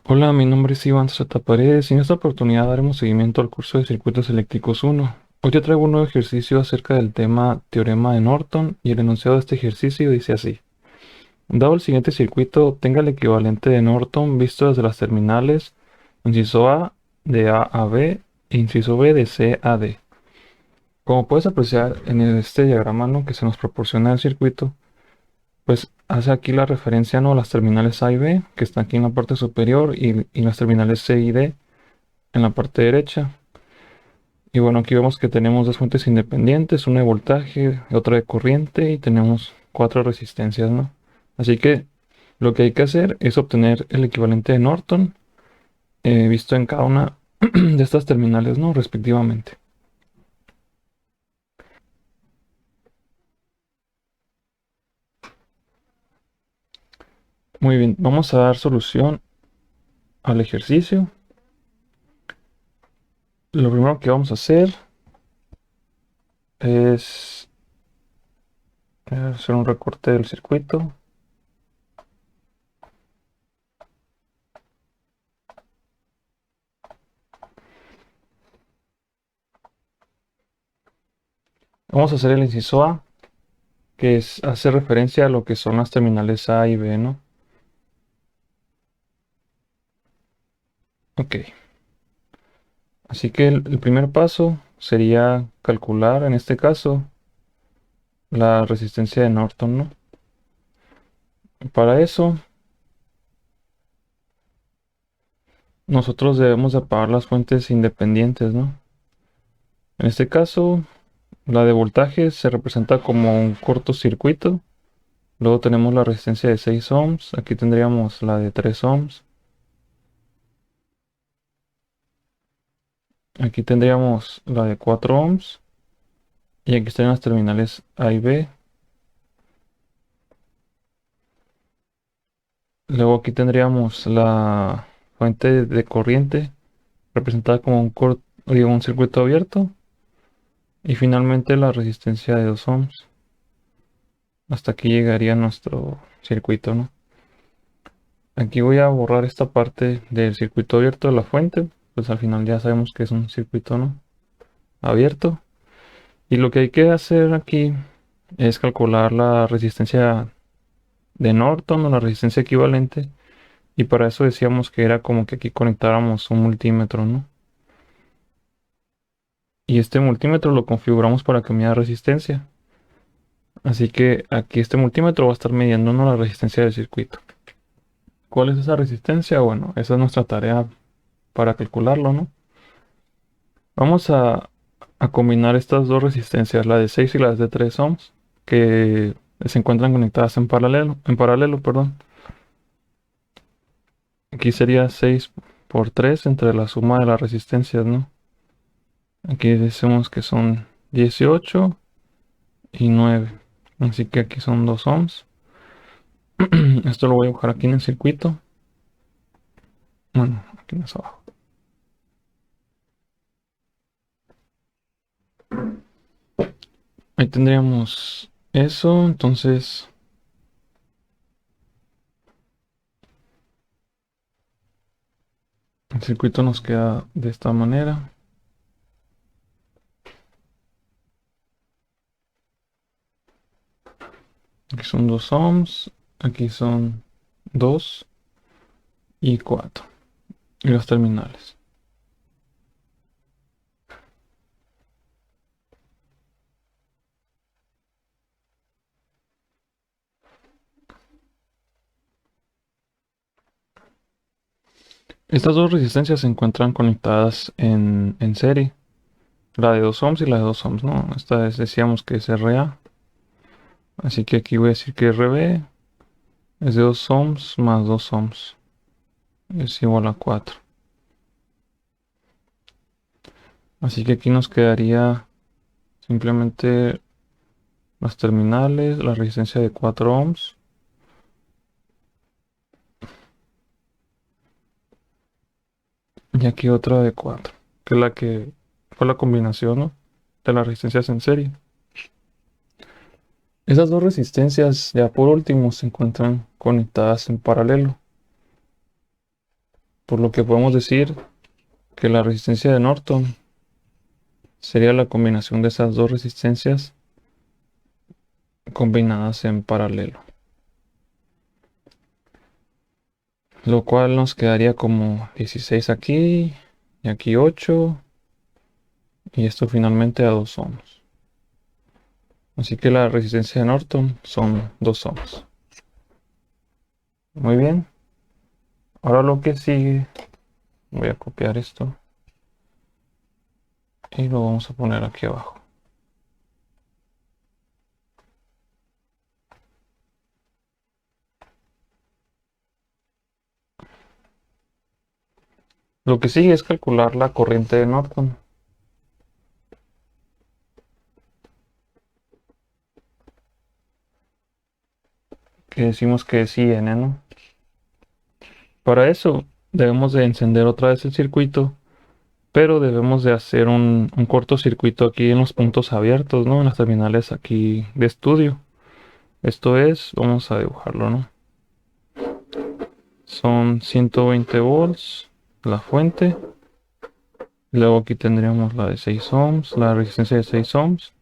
Hola, mi nombre es Iván Zeta Paredes y en esta oportunidad daremos seguimiento al curso de Circuitos Eléctricos 1. Hoy te traigo un nuevo ejercicio acerca del tema Teorema de Norton y el enunciado de este ejercicio dice así. Dado el siguiente circuito obtenga el equivalente de Norton visto desde las terminales inciso A de A a B e inciso B de C a D. Como puedes apreciar en este diagrama, ¿no?, que se nos proporciona el circuito, pues hace aquí la referencia, ¿no?, a las terminales A y B, que están aquí en la parte superior, y las terminales C y D en la parte derecha. Y bueno, aquí vemos que tenemos dos fuentes independientes, una de voltaje, otra de corriente, y tenemos cuatro resistencias, ¿no? Así que lo que hay que hacer es obtener el equivalente de Norton, visto en cada una de estas terminales, ¿no?, respectivamente. Muy bien, vamos a dar solución al ejercicio. Lo primero que vamos a hacer es hacer un recorte del circuito. Vamos a hacer el inciso A, que hace referencia a lo que son las terminales A y B, ¿no? Ok, así que el primer paso sería calcular, en este caso, la resistencia de Norton, ¿no? Para eso, nosotros debemos de apagar las fuentes independientes, ¿no? En este caso, la de voltaje se representa como un cortocircuito. Luego tenemos la resistencia de 6 ohms. Aquí tendríamos la de 3 ohms. Aquí tendríamos la de 4 ohms. Y aquí están las terminales A y B. Luego aquí tendríamos la fuente de corriente representada como un circuito abierto. Y finalmente la resistencia de 2 ohms. Hasta aquí llegaría nuestro circuito, ¿no? Aquí voy a borrar esta parte del circuito abierto de la fuente. Pues al final ya sabemos que es un circuito, ¿no?, abierto. Y lo que hay que hacer aquí es calcular la resistencia de Norton o la resistencia equivalente. Y para eso decíamos que era como que aquí conectáramos un multímetro, ¿no? Y este multímetro lo configuramos para que mida resistencia. Así que aquí este multímetro va a estar midiendo, ¿no?, la resistencia del circuito. ¿Cuál es esa resistencia? Bueno, esa es nuestra tarea para calcularlo, ¿no? Vamos a combinar estas dos resistencias, la de 6 y la de 3 ohms, que se encuentran conectadas en paralelo, perdón. Aquí sería 6 por 3 entre la suma de las resistencias, ¿no? Aquí decimos que son 18 y 9. Así que aquí son 2 ohms. Esto lo voy a dibujar aquí en el circuito. Bueno, aquí más abajo. Ahí tendríamos eso. Entonces, el circuito nos queda de esta manera. Aquí son 2 ohms. Aquí son 2 y 4. Y los terminales. Estas dos resistencias se encuentran conectadas en serie. La de 2 ohms y la de 2 ohms, ¿no? Esta decíamos que es RA. Así que aquí voy a decir que RB es de 2 ohms más 2 ohms. Es igual a 4. Así que aquí nos quedaría simplemente las terminales, la resistencia de 4 ohms. Y aquí otra de 4, que es la que fue la combinación, ¿no?, de las resistencias en serie. Esas dos resistencias, ya por último, se encuentran conectadas en paralelo. por lo que podemos decir que la resistencia de Norton sería la combinación de esas dos resistencias combinadas en paralelo, lo cual nos quedaría como 16 aquí y aquí 8 y esto finalmente a 2 ohms. Así que la resistencia de Norton son 2 ohms. Muy bien, ahora lo que sigue, voy a copiar esto y lo vamos a poner aquí abajo. Lo que sigue es calcular la corriente de Norton. Que decimos que es IN, ¿no? Para eso debemos de encender otra vez el circuito, pero debemos de hacer un cortocircuito aquí en los puntos abiertos, ¿no? En las terminales aquí de estudio. Esto es, vamos a dibujarlo, ¿no? Son 120 volts la fuente. Luego aquí tendríamos la de 6 ohms, la resistencia de 6 ohms.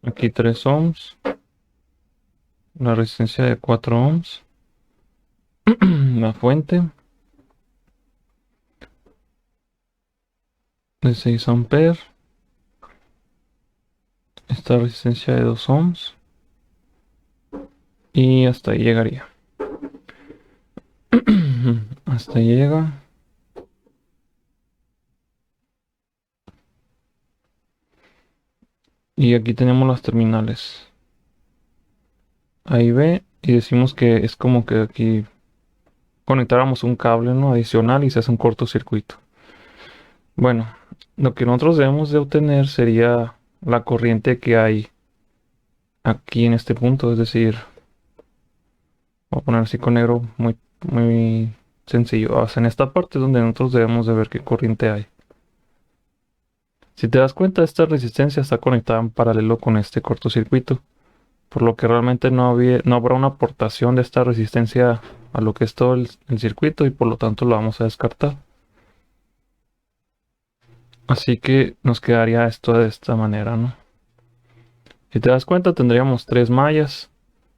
Aquí 3 ohms. La resistencia de 4 ohms. La fuente de 6 amperes. Esta resistencia de 2 ohms. Y hasta ahí llegaría. Hasta ahí llega. Y aquí tenemos las terminales A y B. Y decimos que es como que aquí conectáramos un cable, ¿no? Adicional y se hace un cortocircuito. Bueno, lo que nosotros debemos de obtener sería la corriente que hay aquí en este punto. Es decir, voy a poner así con negro muy sencillo. O sea, en esta parte es donde nosotros debemos de ver qué corriente hay. Si te das cuenta, esta resistencia está conectada en paralelo con este cortocircuito, por lo que realmente no habrá una aportación de esta resistencia a lo que es todo el circuito y por lo tanto lo vamos a descartar. Así que nos quedaría esto de esta manera, ¿no? Si te das cuenta, tendríamos 3 mallas,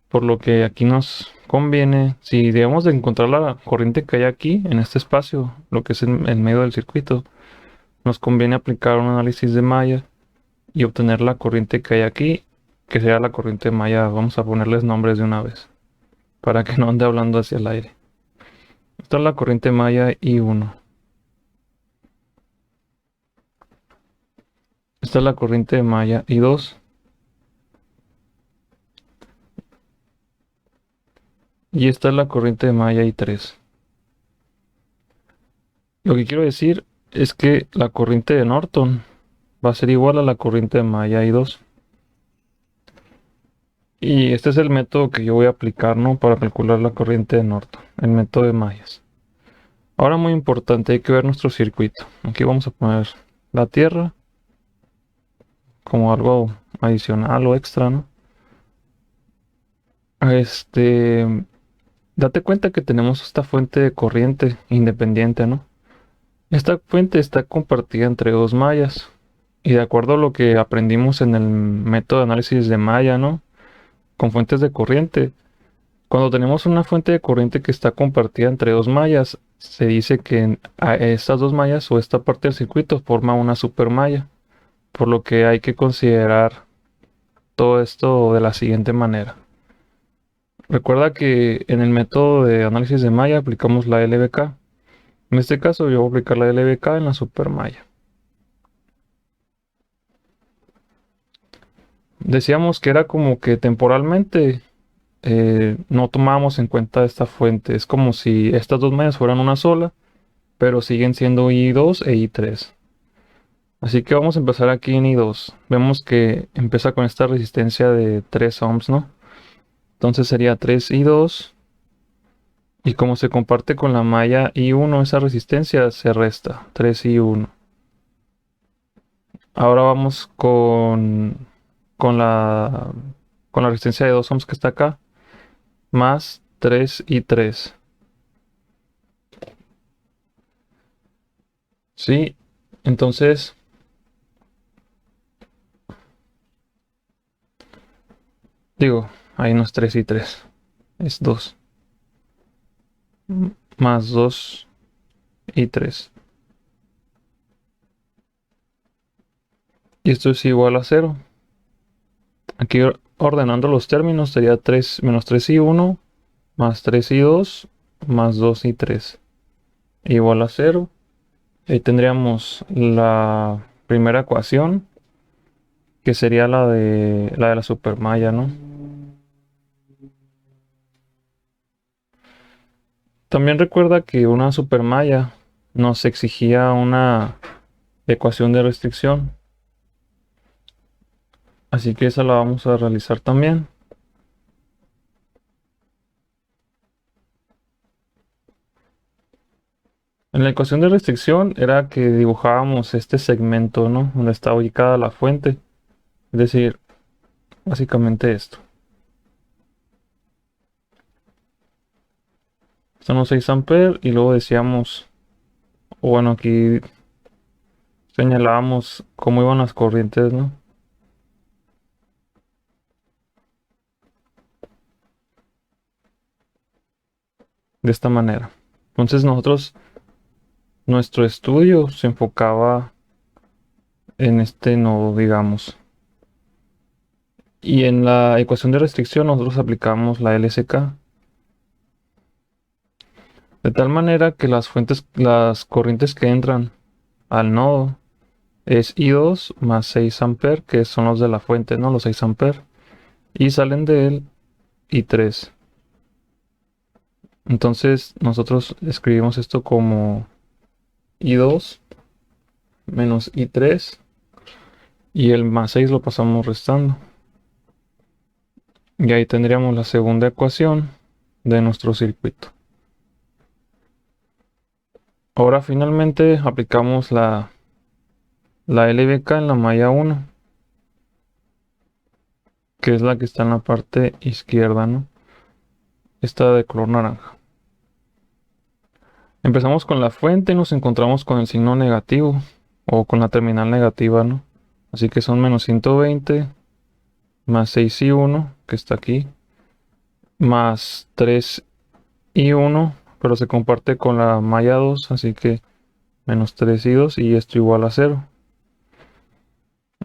por lo que aquí nos conviene, si debemos de encontrar la corriente que hay aquí en este espacio, lo que es el medio del circuito, nos conviene aplicar un análisis de malla y obtener la corriente que hay aquí, que sea la corriente de malla. Vamos a ponerles nombres de una vez, para que no ande hablando hacia el aire. Esta es la corriente malla I1. Esta es la corriente de malla I2. Y esta es la corriente de malla I3. Lo que quiero decir es que la corriente de Norton va a ser igual a la corriente de malla I2. Y este es el método que yo voy a aplicar, ¿no? Para calcular la corriente de Norton, el método de mallas. Ahora muy importante, hay que ver nuestro circuito. Aquí vamos a poner la tierra como algo adicional o extra, ¿no? Date cuenta que tenemos esta fuente de corriente independiente, ¿no? Esta fuente está compartida entre 2 mallas. Y de acuerdo a lo que aprendimos en el método de análisis de malla, ¿no? Con fuentes de corriente. Cuando tenemos una fuente de corriente que está compartida entre 2 mallas, se dice que estas 2 mallas o esta parte del circuito forma una supermalla. Por lo que hay que considerar todo esto de la siguiente manera. Recuerda que en el método de análisis de malla aplicamos la LBK. En este caso yo voy a aplicar la LBK en la supermalla. Decíamos que era como que temporalmente no tomábamos en cuenta esta fuente. Es como si estas 2 mallas fueran una sola, pero siguen siendo I2 e I3. Así que vamos a empezar aquí en I2. Vemos que empieza con esta resistencia de 3 ohms, ¿no? Entonces sería 3I2. Y como se comparte con la malla I1, esa resistencia se resta. 3I1. Ahora vamos con la, con la resistencia de 2 ohms que está acá. Más 3I3. Sí, entonces, digo, ahí no es 3 y 3, es 2. Más 2 y 3. Y esto es igual a 0. Aquí ordenando los términos sería 3 menos 3 y 1, más 3 y 2, más 2 y 3. Igual a 0. Ahí tendríamos la primera ecuación, que sería la de la supermalla, ¿no? También recuerda que una supermalla nos exigía una ecuación de restricción, así que esa la vamos a realizar también. En la ecuación de restricción era que dibujábamos este segmento, ¿no? Donde está ubicada la fuente, es decir, básicamente esto. Son los 6 amperes y luego decíamos, o bueno, aquí señalábamos cómo iban las corrientes, ¿no? De esta manera. Entonces nuestro estudio se enfocaba en este nodo, digamos. Y en la ecuación de restricción nosotros aplicamos la LSK. De tal manera que las corrientes que entran al nodo es I2 más 6 amperes, que son los de la fuente, ¿no? Los 6 amperes. Y salen de él I3. Entonces nosotros escribimos esto como I2 menos I3 y el más 6 lo pasamos restando. Y ahí tendríamos la segunda ecuación de nuestro circuito. Ahora finalmente aplicamos la LBK en la malla 1, que es la que está en la parte izquierda, ¿no? Esta de color naranja. Empezamos con la fuente y nos encontramos con el signo negativo o con la terminal negativa, ¿no? Así que son menos 120 más 6 y 1, que está aquí, más 3 y 1, pero se comparte con la malla 2, así que menos 3 y 2 y esto igual a 0.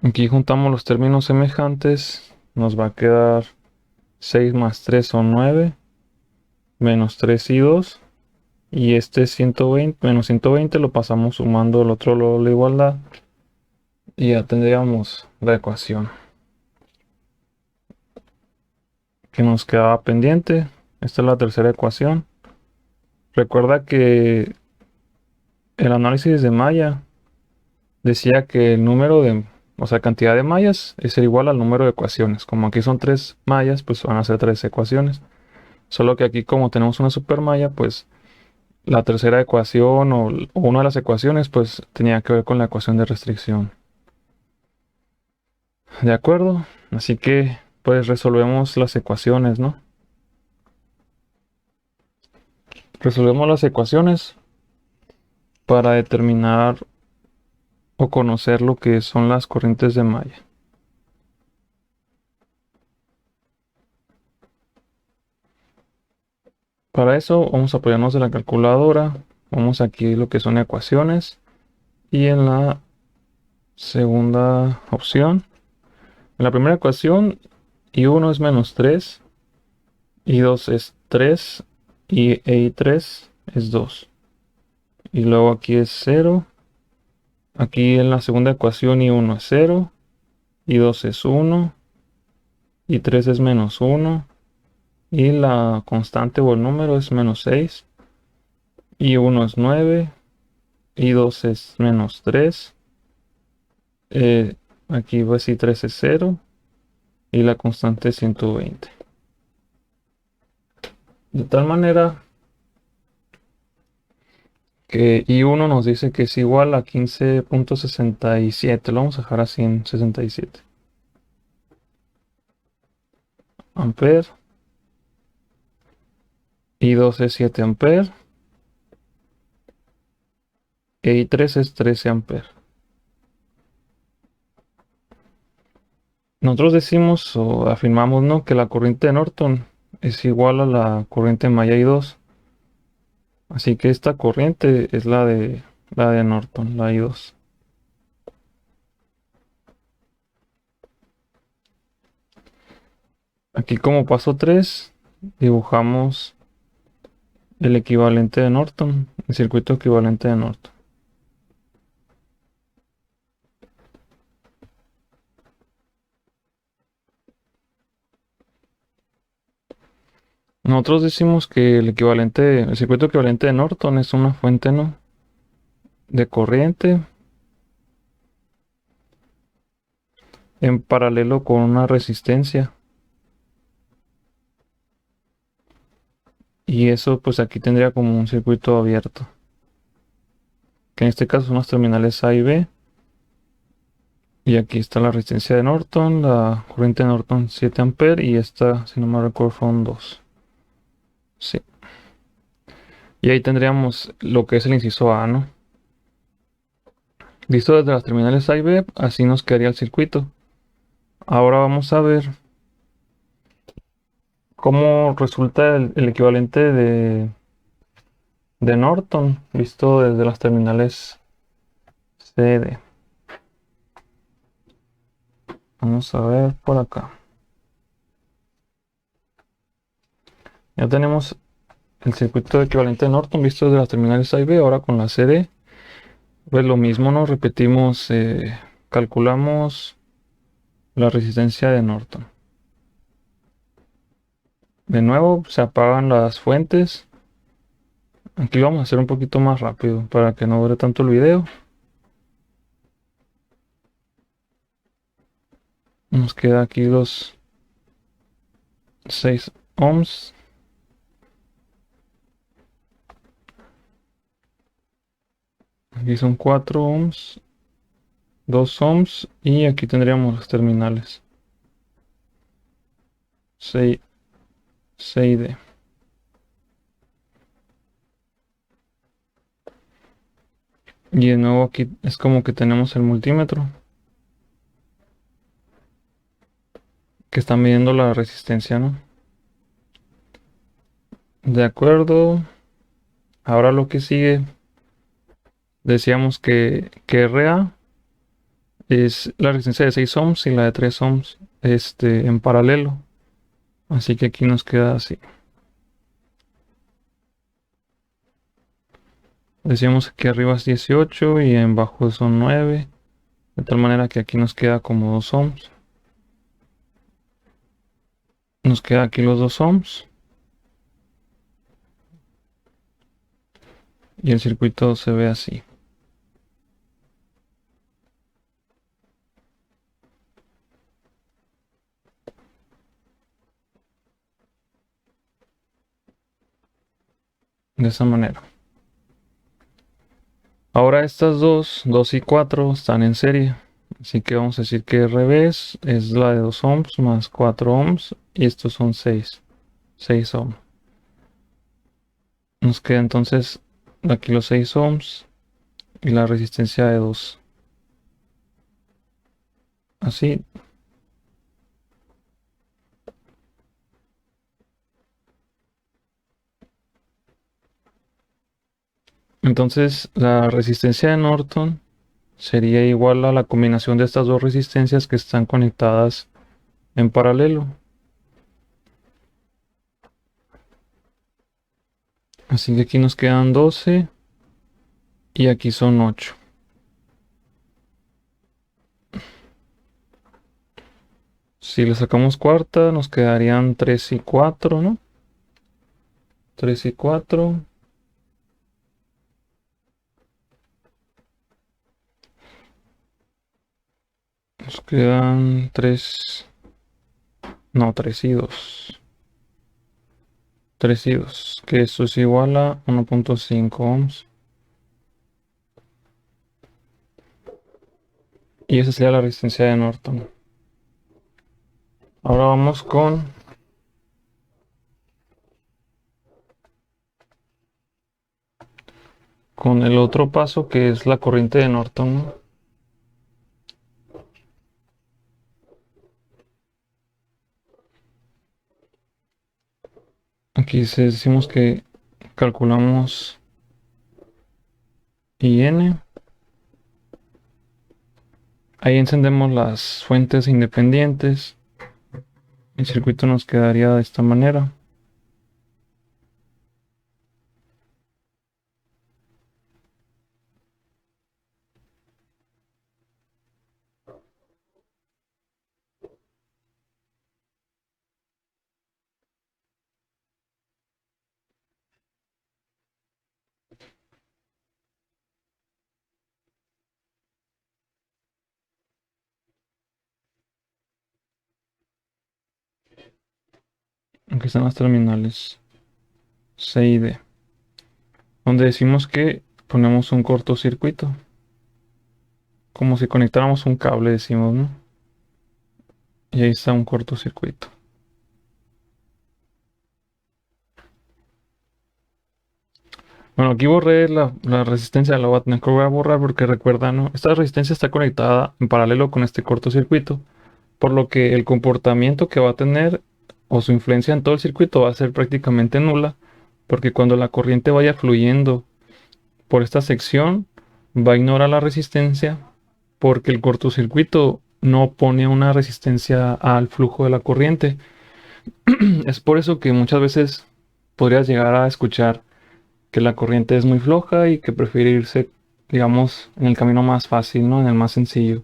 Aquí juntamos los términos semejantes, nos va a quedar 6 más 3 son 9, menos 3 y 2, y este 120, menos 120 lo pasamos sumando el otro lado de la igualdad, y ya tendríamos la ecuación que nos quedaba pendiente. Esta es la tercera ecuación. Recuerda que el análisis de malla decía que el número de, o sea, cantidad de mallas es igual al número de ecuaciones. Como aquí son 3 mallas, pues van a ser 3 ecuaciones. Solo que aquí como tenemos una supermalla, pues la tercera ecuación o una de las ecuaciones, pues tenía que ver con la ecuación de restricción. ¿De acuerdo? Así que pues resolvemos las ecuaciones, ¿no? Resolvemos las ecuaciones para determinar o conocer lo que son las corrientes de malla. Para eso vamos a apoyarnos de la calculadora. Vamos aquí lo que son ecuaciones. Y en la segunda opción, en la primera ecuación, I1 es menos 3, I2 es 3 y I3 es 2. Y luego aquí es 0. Aquí en la segunda ecuación I1 es 0, I2 es 1, I3 es menos 1 y la constante o el número es menos 6. I1 es 9, I2 es menos 3. Aquí pues I3 es 0 y la constante es 120. De tal manera que I1 nos dice que es igual a 15.67. Lo vamos a dejar así en 67 amperes. I2 es 7 amperes. e I3 es 13 amperes. Nosotros decimos o afirmamos, ¿no?, que la corriente de Norton es igual a la corriente de malla I2. Así que esta corriente es la de Norton, la I2. Aquí como paso 3 dibujamos el equivalente de Norton, el circuito equivalente de Norton. Nosotros decimos que el circuito equivalente de Norton es una fuente, ¿no?, de corriente en paralelo con una resistencia. Y eso pues aquí tendría como un circuito abierto, que en este caso son los terminales A y B. Y aquí está la resistencia de Norton, la corriente de Norton 7 amperes y esta, si no me recuerdo, fueron 2. Sí. Y ahí tendríamos lo que es el inciso A, ¿no? Visto desde las terminales A y B, así nos quedaría el circuito. Ahora vamos a ver cómo resulta el equivalente de Norton, visto desde las terminales C y D. Vamos a ver por acá. Ya tenemos el circuito equivalente de Norton visto desde las terminales A y B. Ahora con la CD, pues lo mismo, nos repetimos, calculamos la resistencia de Norton. De nuevo se apagan las fuentes. Aquí lo vamos a hacer un poquito más rápido para que no dure tanto el video. Nos queda aquí los 6 ohms. Aquí son 4 ohms, 2 ohms y aquí tendríamos los terminales C y D. Y de nuevo aquí es como que tenemos el multímetro que está midiendo la resistencia, ¿no? De acuerdo. Ahora lo que sigue, decíamos que RA es la resistencia de 6 ohms y la de 3 ohms en paralelo. Así que aquí nos queda así. Decíamos que arriba es 18 y en bajo son 9. De tal manera que aquí nos queda como 2 ohms. Nos queda aquí los 2 ohms. Y el circuito se ve así. De esa manera. Ahora estas dos, 2 y 4, están en serie. Así que vamos a decir que RB es la de 2 ohms más 4 ohms. Y estos son 6 ohms. Nos queda entonces aquí los 6 ohms y la resistencia de 2. Así. Entonces la resistencia de Norton sería igual a la combinación de estas dos resistencias que están conectadas en paralelo. Así que aquí nos quedan 12 y aquí son 8. Si le sacamos cuarta, nos quedarían 3 y 4, ¿no? 3 y 4. Nos quedan 3. No, 3 y 2. 3 y 2. Que eso es igual a 1.5 ohms. Y esa sería la resistencia de Norton. Ahora vamos con con el otro paso que es la corriente de Norton, ¿no? Aquí decimos que calculamos IN. Ahí encendemos las fuentes independientes. El circuito nos quedaría de esta manera. Aquí están las terminales C y D, donde decimos que ponemos un cortocircuito, como si conectáramos un cable, decimos, ¿no? Y ahí está un cortocircuito. Bueno, aquí borré la resistencia, la voy a tener que volver a borrar porque recuerda, ¿no? Esta resistencia está conectada en paralelo con este cortocircuito, por lo que el comportamiento que va a tener o su influencia en todo el circuito va a ser prácticamente nula, porque cuando la corriente vaya fluyendo por esta sección, va a ignorar la resistencia porque el cortocircuito no opone una resistencia al flujo de la corriente. Es por eso que muchas veces podrías llegar a escuchar que la corriente es muy floja y que prefiere irse, digamos, en el camino más fácil, ¿no? En el más sencillo.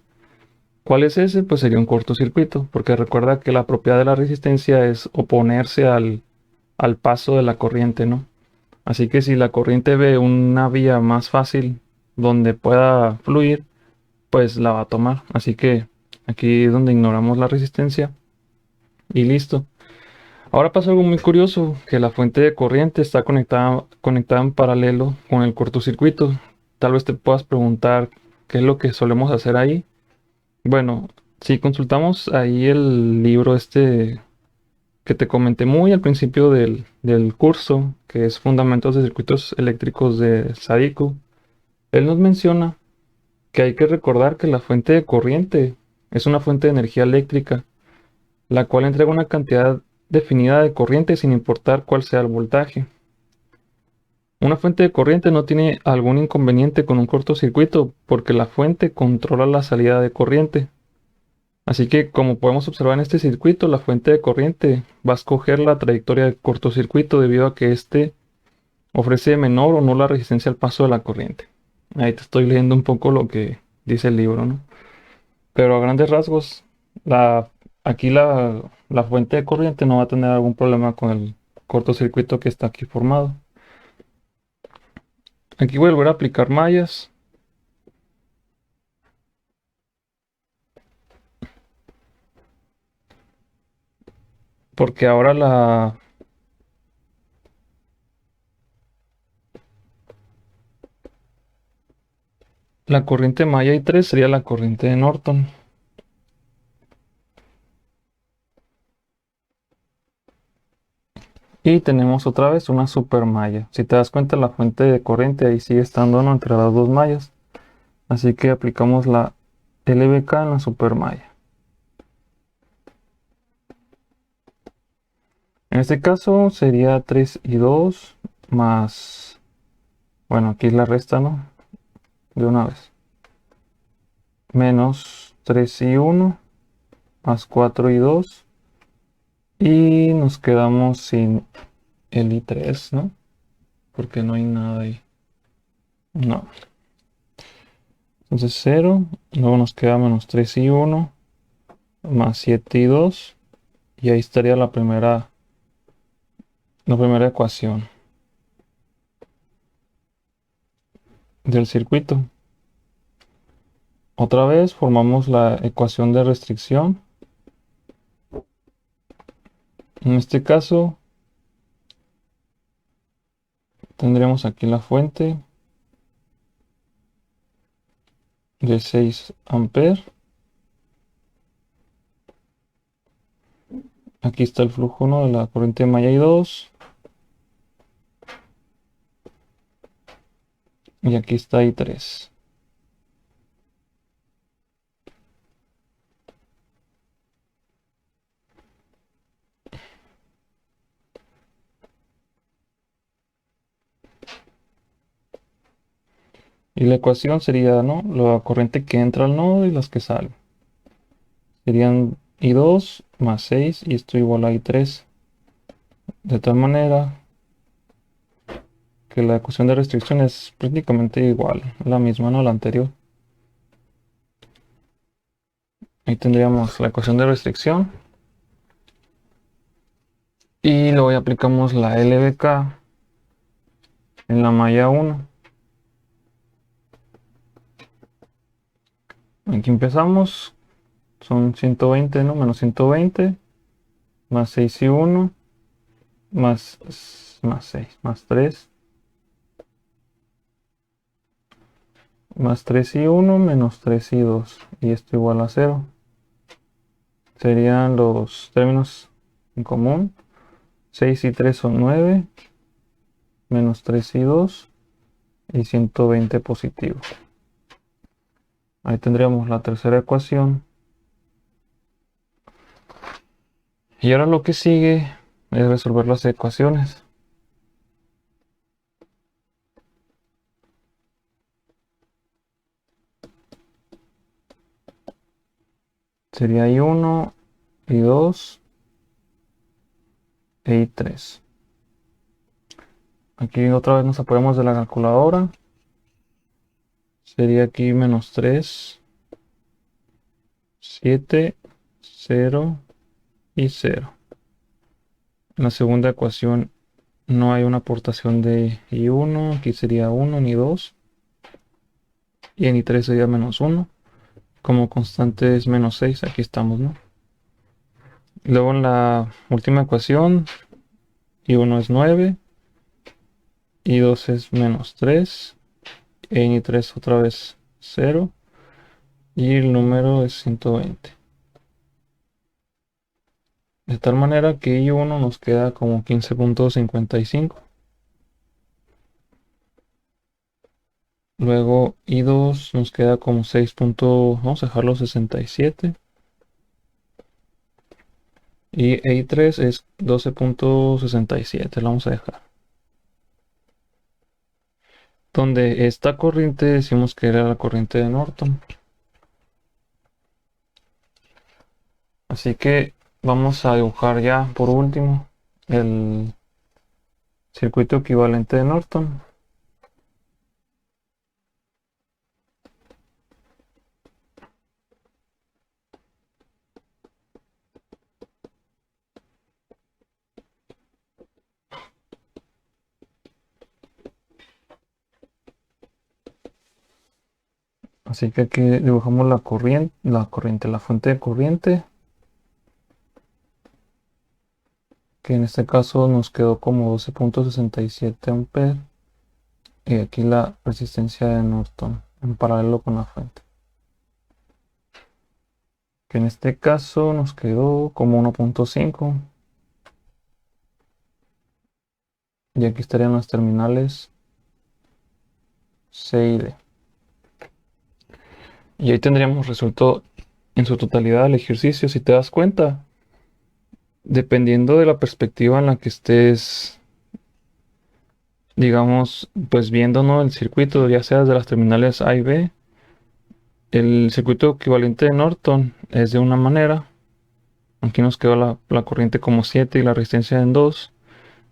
¿Cuál es ese? Pues sería un cortocircuito, porque recuerda que la propiedad de la resistencia es oponerse al paso de la corriente, ¿no? Así que si la corriente ve una vía más fácil donde pueda fluir, pues la va a tomar. Así que aquí es donde ignoramos la resistencia y listo. Ahora pasa algo muy curioso, que la fuente de corriente está conectada en paralelo con el cortocircuito. Tal vez te puedas preguntar qué es lo que solemos hacer ahí. Bueno, si consultamos ahí el libro este que te comenté muy al principio del curso, que es Fundamentos de Circuitos Eléctricos de Sadiko, él nos menciona que hay que recordar que la fuente de corriente es una fuente de energía eléctrica, la cual entrega una cantidad definida de corriente sin importar cuál sea el voltaje. Una fuente de corriente no tiene algún inconveniente con un cortocircuito porque la fuente controla la salida de corriente. Así que, como podemos observar en este circuito, la fuente de corriente va a escoger la trayectoria del cortocircuito debido a que éste ofrece menor o nula resistencia al paso de la corriente. Ahí te estoy leyendo un poco lo que dice el libro, ¿no? Pero a grandes rasgos, la, aquí la fuente de corriente no va a tener algún problema con el cortocircuito que está aquí formado. Aquí voy a volver a aplicar mallas. Porque ahora la corriente malla I3 sería la corriente de Norton. Y tenemos otra vez una super malla. Si te das cuenta, la fuente de corriente ahí sigue estando, ¿no?, entre las dos mallas. Así que aplicamos la LBK en la super malla. En este caso sería 3 y 2 más... Bueno, aquí es la resta, ¿no? De una vez. Menos 3 y 1 más 4 y 2. Y nos quedamos sin el I3, ¿no? Porque no hay nada ahí. No. Entonces 0. Luego nos queda menos 3 y 1 más 7 y 2. Y ahí estaría la primera ecuación del circuito. Otra vez formamos la ecuación de restricción. En este caso tendremos aquí la fuente de 6 amperes. Aquí está el flujo, ¿no?, de la corriente de malla I2. y aquí está I3. Y la ecuación sería, ¿no?, la corriente que entra al nodo y las que salen. Serían I2 más 6 y esto igual a I3. De tal manera que la ecuación de restricción es prácticamente igual, la misma, ¿no?, la anterior. Ahí tendríamos la ecuación de restricción. Y luego ya aplicamos la LBK en la malla 1. Aquí empezamos. Son 120, ¿no? Menos 120. Más 6 y 1. Más 6. Más 3. Más 3 y 1. Menos 3 y 2. Y esto igual a 0. Serían los términos en común. 6 y 3 son 9. Menos 3 y 2. Y 120 positivo. Ahí tendríamos la tercera ecuación. Y ahora lo que sigue es resolver las ecuaciones. Sería I1, I2 e I3. Aquí otra vez nos apoyamos de la calculadora. Sería aquí menos 3, 7, 0 y 0. En la segunda ecuación no hay una aportación de I1. Aquí sería 1 ni 2. Y en I3 sería menos 1. Como constante es menos 6. Aquí estamos, ¿no? Luego en la última ecuación, I1 es 9. I2 es menos 3. En I3 otra vez 0. Y el número es 120. De tal manera que I1 nos queda como 15.55. Luego I2 nos queda como 6. Vamos a dejarlo 67. Y I3 es 12.67. Lo vamos a dejar. Donde esta corriente decimos que era la corriente de Norton. Así que vamos a dibujar ya por último el circuito equivalente de Norton. Así que aquí dibujamos la fuente de corriente, que en este caso nos quedó como 12.67 amperes. Y aquí la resistencia de Norton en paralelo con la fuente, que en este caso nos quedó como 1.5. Y aquí estarían las terminales C y D. Y ahí tendríamos resuelto en su totalidad el ejercicio. Si te das cuenta, dependiendo de la perspectiva en la que estés, digamos, pues viendo, ¿no?, el circuito, ya sea de las terminales A y B, el circuito equivalente de Norton es de una manera. Aquí nos quedó la corriente como 7 y la resistencia en 2.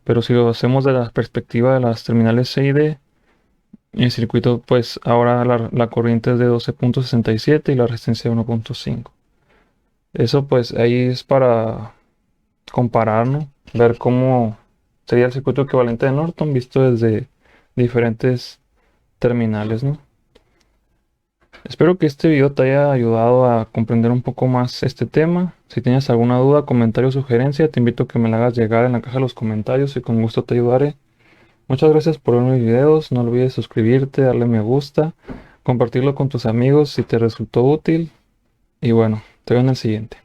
Pero si lo hacemos de la perspectiva de las terminales C y D, el circuito, pues ahora la corriente es de 12.67 y la resistencia de 1.5. Eso pues ahí es para comparar, ¿no?, ver cómo sería el circuito equivalente de Norton visto desde diferentes terminales, ¿no? Espero que este video te haya ayudado a comprender un poco más este tema. Si tienes alguna duda, comentario o sugerencia, te invito a que me la hagas llegar en la caja de los comentarios y con gusto te ayudaré. Muchas gracias por ver mis videos. No olvides suscribirte, darle me gusta, compartirlo con tus amigos si te resultó útil. Y bueno, te veo en el siguiente.